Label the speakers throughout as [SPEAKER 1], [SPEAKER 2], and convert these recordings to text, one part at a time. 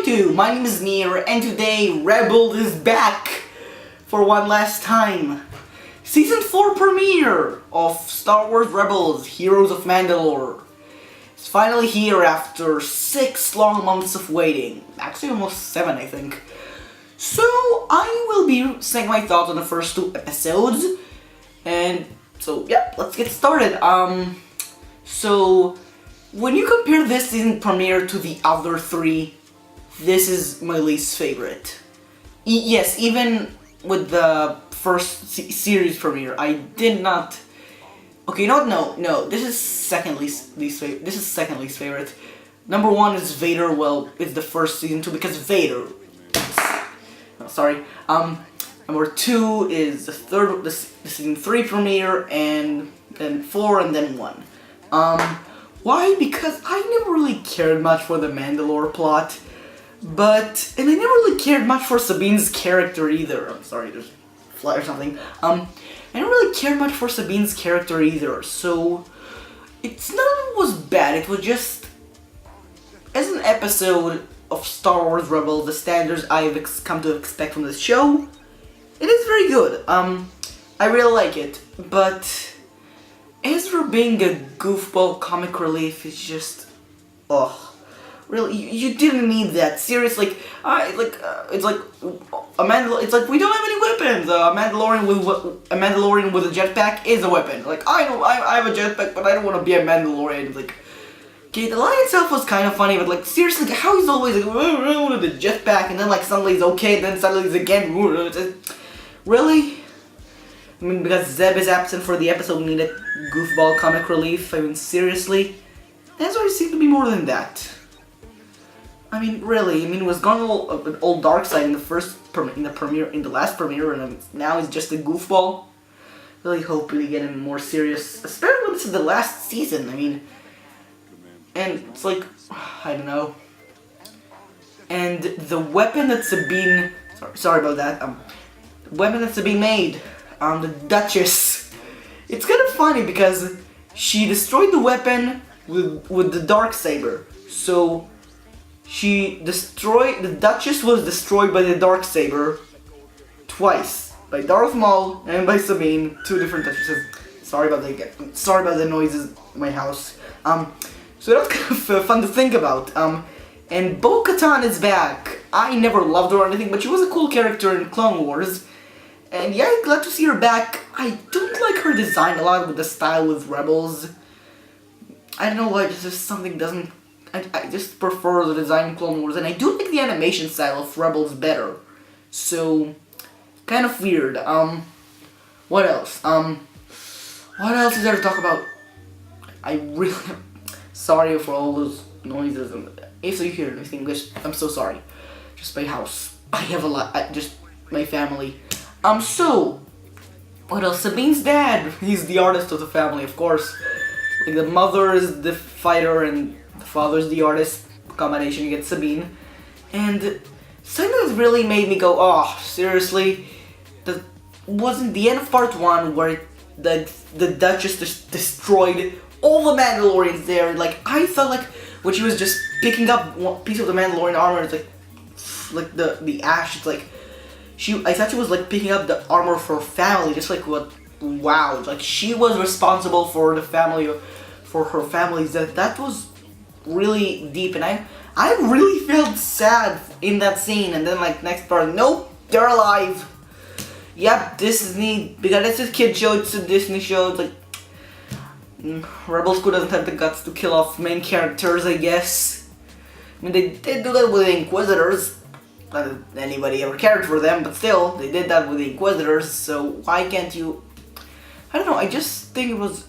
[SPEAKER 1] YouTube, my name is Nier, and today Rebel is back for one last time. Season 4 premiere of Star Wars Rebels, Heroes of Mandalore. It's finally here after 6 long months of waiting. Actually almost 7, I think. So I will be saying my thoughts on the first 2 episodes. And so yeah, let's get started. So when you compare this season premiere to the other 3, this is my least favorite. Yes, even with the first series premiere, I did not. Okay, no. This is second least favorite. This is second least favorite. Number 1 is Vader. Well, it's the first season 2 because Vader. Sorry. Number 2 is the season 3 premiere, and then 4, and then 1. Why? Because I never really cared much for the Mandalore plot. And I never really cared much for Sabine's character either. I'm sorry, there's a fly or something. I didn't really care much for Sabine's character either, so it's not that it was bad, it was just, as an episode of Star Wars Rebels, the standards I've come to expect from this show, it is very good. I really like it, but Ezra being a goofball comic relief is just, ugh. Really, you didn't need that. Seriously, it's like it's like we don't have any weapons. A Mandalorian with a jetpack is a weapon. Like I know I have a jetpack, but I don't want to be a Mandalorian. Like, okay, the line itself was kind of funny, but like seriously, like, how he's always like with the jetpack, and then like suddenly he's okay, then suddenly he's again. Really? I mean, because Zeb is absent for the episode, we needed goofball comic relief. I mean, seriously, that's why it seemed to be more than that. I mean, really. I mean, it was gone all dark side in the last premiere, and now he's just a goofball. Really hope we get him more serious, especially when this is the last season. I mean, and it's like, I don't know. And the weapon that Sabine, sorry about that. The weapon that Sabine made, the Duchess. It's kind of funny because she destroyed the weapon with the Darksaber. So the Duchess was destroyed by the Darksaber twice. By Darth Maul and by Sabine, 2 different Duchesses. Sorry about the noises in my house. So that's kind of fun to think about. And Bo-Katan is back. I never loved her or anything, but she was a cool character in Clone Wars. And yeah, glad to see her back. I don't like her design a lot with the style with Rebels. I don't know why, just something doesn't. I just prefer the design in Clone Wars, and I do like the animation style of Rebels better. So, kind of weird. What else? What else is there to talk about? I really sorry for all those noises. If you hear anything English, I'm so sorry. Just my house. I have a lot. Just my family. So, what else? Sabine's dad. He's the artist of the family, of course. Like the mother is the fighter and the father's the artist. Combination, you get Sabine. And something that really made me go, oh, seriously? That wasn't the end of part 1 where the Duchess just destroyed all the Mandalorians there. Like, I felt like when she was just picking up one piece of the Mandalorian armor, it's like the ash, it's like, I thought she was like picking up the armor for her family, just like what, wow, like she was responsible for the family, for her family's death. That was really deep, and I really felt sad in that scene. And then like next part, nope, they're alive. Yep, Disney, because it's a kid show, it's a Disney show. It's like Rebel School doesn't have the guts to kill off main characters, I guess. I mean, they did do that with the Inquisitors. Not that anybody ever cared for them, but still, they did that with the Inquisitors, so why can't you? I don't know, I just think it was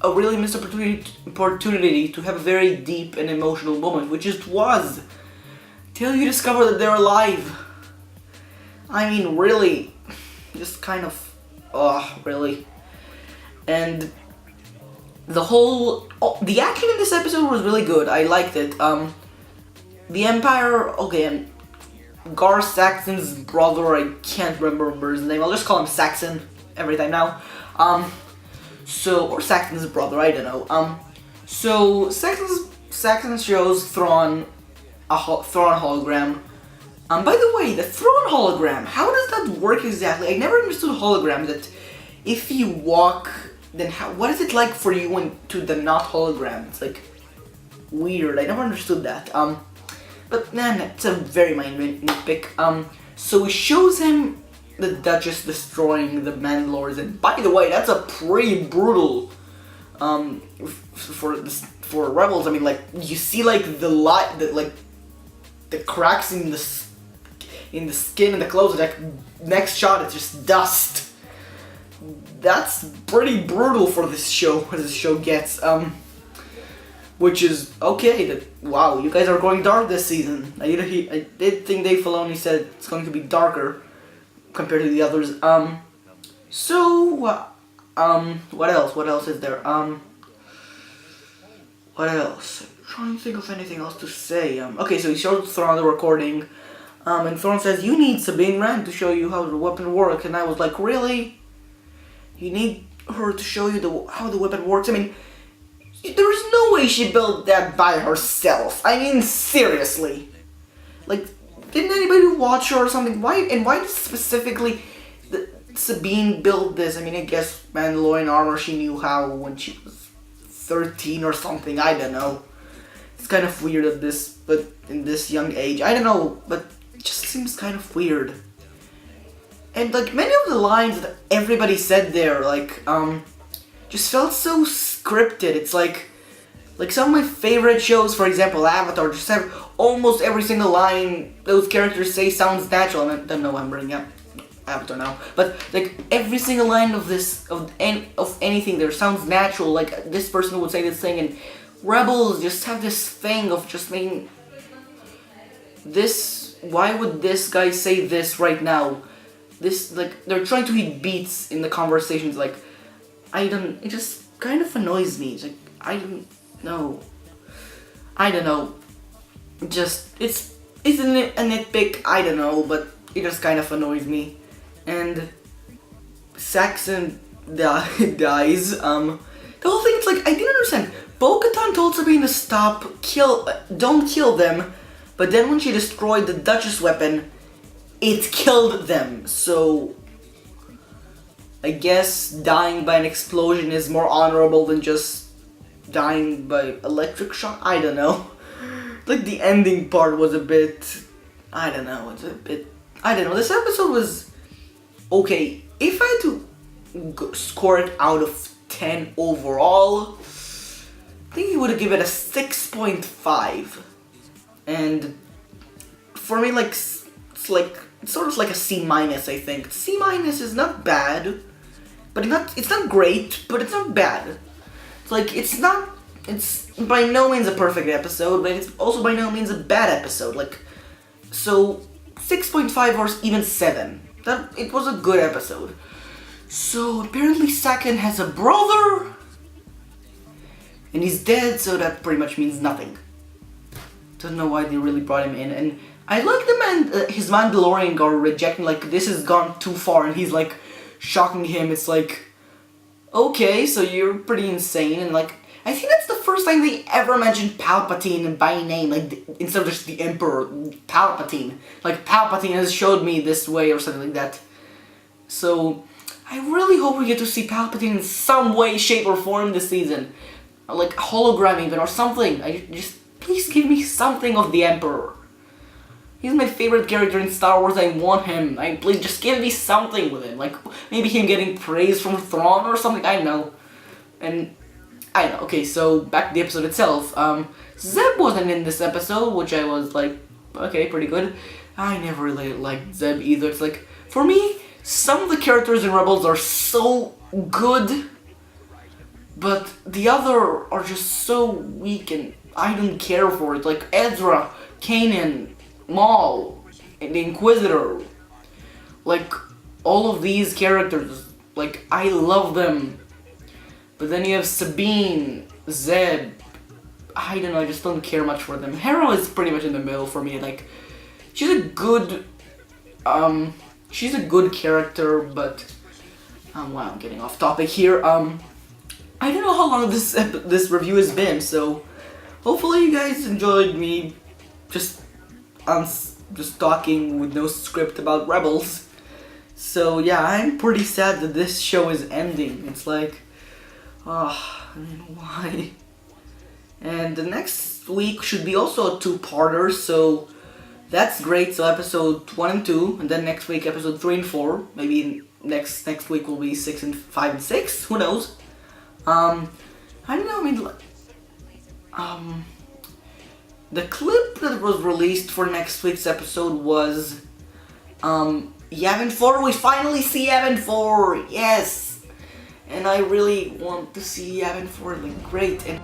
[SPEAKER 1] a really missed opportunity to have a very deep and emotional moment, which it was, till you discover that they're alive. I mean, really, just kind of, really. And the action in this episode was really good, I liked it. The Empire, okay, and Gar Saxon's brother, I can't remember his name, I'll just call him Saxon every time now. Or Saxon's brother, I don't know. So Saxon shows Thrawn Thrawn hologram. By the way, the Thrawn hologram, how does that work exactly? I never understood holograms, that if you walk, then what is it like for you into the not hologram? It's like weird, I never understood that. But man, it's a very minor nitpick. So it shows him the Duchess destroying the Mandalorians, and by the way, that's a pretty brutal, for Rebels. I mean, like, you see like the cracks in the skin and the clothes, like next shot it's just dust. That's pretty brutal for this show, as this show gets. Which is okay. Wow, you guys are going dark this season. I did think Dave Filoni said it's going to be darker compared to the others. What else? What else is there? What else? I'm trying to think of anything else to say. Okay, so he showed Thrawn the recording. And Thrawn says, "You need Sabine Wren to show you how the weapon works." And I was like, really? You need her to show you how the weapon works? I mean, there's no way she built that by herself. I mean, seriously. Like, didn't anybody watch her or something? Why did specifically Sabine build this? I mean, I guess Mandalorian armor she knew how when she was 13 or something. I don't know. It's kind of weird but in this young age. I don't know, but it just seems kind of weird. And like many of the lines that everybody said there, like, just felt so scripted. It's like some of my favorite shows, for example, Avatar, just have almost every single line those characters say sounds natural. And I don't know why I'm bringing up Avatar now, but like every single line of anything there sounds natural. Like this person would say this thing, and Rebels just have this thing of just making this. Why would this guy say this right now? This, like, they're trying to hit beats in the conversations. Like, it just kind of annoys me. It's like, I don't know. Just, it's a nitpick, I don't know, but it just kind of annoys me. And Saxon dies. The whole thing, it's like, I didn't understand. Bo-Katan told Sabine to don't kill them, but then when she destroyed the Duchess weapon, it killed them. So I guess dying by an explosion is more honorable than just dying by electric shock. I don't know. Like the ending part was a bit, I don't know. This episode was okay. If I had to score it out of 10 overall, I think you would give it a 6.5. And for me, like, it's sort of like a C-, I think. C- is not bad, but it's not great, but it's not bad. It's like, it's by no means a perfect episode, but it's also by no means a bad episode. Like, so 6.5 or even 7. It was a good episode. So apparently Saken has a brother, and he's dead, so that pretty much means nothing. Don't know why they really brought him in. And I like his Mandalorian guard rejecting, like, this has gone too far, and he's like shocking him. It's like, okay, so you're pretty insane. And like, I think that's the first time they ever mentioned Palpatine by name, like, instead of just the Emperor, Palpatine. Like, Palpatine has showed me this way or something like that. So I really hope we get to see Palpatine in some way, shape, or form this season. Like, hologram even, or something. Please give me something of the Emperor. He's my favorite character in Star Wars. I want him. Please just give me something with him. Like, maybe him getting praise from Thrawn or something. I don't know. And I don't know. Okay, so back to the episode itself. Zeb wasn't in this episode, which I was like, okay, pretty good. I never really liked Zeb either. It's like, for me, some of the characters in Rebels are so good, but the other are just so weak and I don't care for it. Like Ezra, Kanan, Maul, and the Inquisitor. Like, all of these characters, like, I love them. But then you have Sabine, Zeb. I don't know, I just don't care much for them. Hera is pretty much in the middle for me. Like, she's a good character, but wow, I'm getting off topic here. I don't know how long this review has been, so hopefully you guys enjoyed me just just talking with no script about Rebels. So yeah, I'm pretty sad that this show is ending. It's like, I mean, why? And the next week should be also a two-parter, so that's great. So episode 1 and 2, and then next week episode 3 and 4. Maybe next week will be 6 and 5 and 6. Who knows? I don't know. I mean, the clip that was released for next week's episode was Yavin 4. We finally see Yavin 4. Yes, and I really want to see Yavin 4. Like, great. And